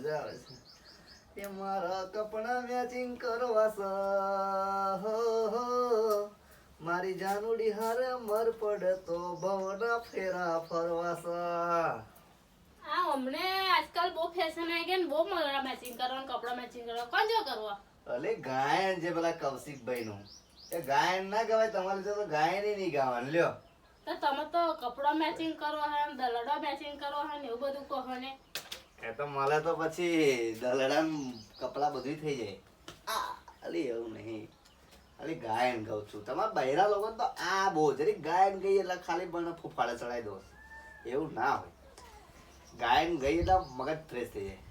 મજા આવે છે એ મારા કપડા મેચિંગ કરવા છે હો હો મારી જાનુડી હારે મર પડે તો ભવના ફેરા ફરવા છે આ હમણે આજકાલ બહુ ફેશન આવી ગઈ ને બહુ મજા મેચિંગ કરવાનું કપડા મેચિંગ કરવા કોણ જો કરવા અલે ગાયન જે પેલા કૌશિકભાઈ નું એ ગાયન ના ગવાય તમારે તો ગાયન નહીં ગાવાનું લ્યો તો તમે તો કપડા મેચિંગ કરો હે દલડા મેચિંગ કરો હે ને એવું બધું કહો ને એ તો મળે તો પછી દલડા કપડા બધું થઈ જાય અલી એવું નહીં અલી ગાયન ગાઉં છું તમારા બૈરા લોકો તો આ બહુ જરી ગાયન ગઈ એટલે ખાલી પણ ફૂફાડે ચડાવી દો એવું ના હોય ગાયન ગઈ એટલે મગજ ફ્રેશ થઈ જાય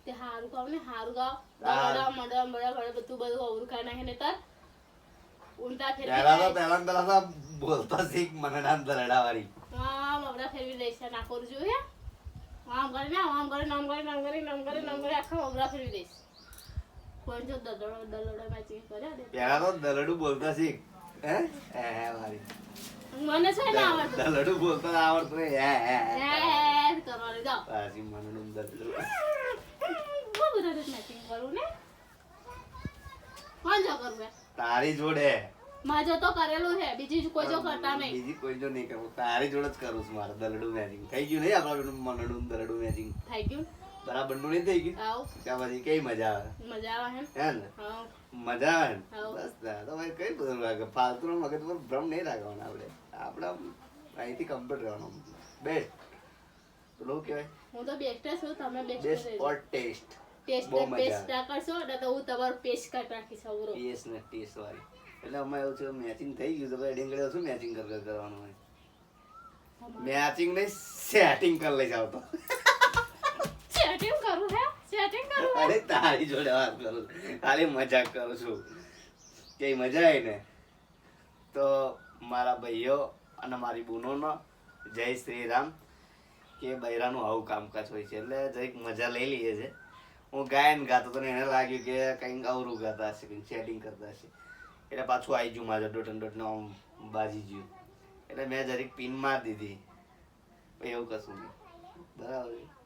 તે હારું ગાવ ને હારું ગાવ દલડા મડા મડા ભડે બધું અવરું ખાઈ નાખે ને તાર ઉલટા પહેલા તો બોલતા શીખ મને નામ દલડા વાળી હા મગડા ફેરવી દઈશ ના કરું જોઈએ આમ કરીને આમ કરીને આમ કરીને આમ કરીને આમ કરીને આમ કરીને આખા મગડા ફેરવી દઈશ કોઈ જો દલડા મેચિંગ કરે દે પહેલા તો દલડું બોલતા શીખ હે વાળી મને છે ને આવડતું દલડું બોલતા આવડતું હે કરવાની જાઓ પાછી મને દલડું બહુ બધા મેચિંગ કરું ને કોણ જો કરું તારી જોડે માજો તો કરેલું છે બીજી કોઈ જો કરતા નહીં બીજી કોઈ જો નહીં કરું તારી જોડે જ કરું છું મારે દલડું મેચિંગ થઈ ગયું નહીં આપણા મનડું દલડું મેચિંગ થઈ ગયું બરાબર નું નહીં થઈ ગયું આવ ત્યાં પછી કઈ મજા આવે મજા આવે હે ને હા મજા આવે ને હા. બસ તો ભાઈ કઈ બધું લાગે ફાલતુ મગજ પર ભ્રમ નહીં રાખવાનો આપણે અહીંથી કમ્પ્લીટ રહેવાનું બેસ્ટ પેલું કહેવાય હું તો બેસ્ટ છું તમે બેસ્ટ બેસ્ટ ઓર ટેસ્ટ ટેસ્ટ બહુ મજા બેસ્ટ કરશો એટલે તો હું તમારું પેસ્ટ કાઢ રાખીશ અવરો ટીએસ ને ટીએસ વાળી એટલે અમે એવું છે મેચિંગ થઈ ગયું તો ભાઈ ડીંગડે શું મેચિંગ કરવાનું હોય મેચિંગ નહીં સેટિંગ કરી લઈ જાવ તો સેટિંગ કરું હે સેટિંગ કરું હે અરે તારી જોડે વાત કરું ખાલી મજાક કરું છું કઈ મજા આવી ને તો મારા ભાઈઓ અને મારી બહેનોનો જય શ્રી રામ કે બૈરાનું આવું કામકાજ હોય છે એટલે જરીક મજા લઈ લઈએ છે હું ગાયન ગાતો તો એને લાગ્યું કે કંઈક અવરું ગાતા હશે કંઈક સેટિંગ કરતા હશે એટલે પાછું આવી ગયું મારે ડોટને આમ બાજી ગયું એટલે મેં જરીક પિન મારી દીધી એવું કશું નહીં બરાબર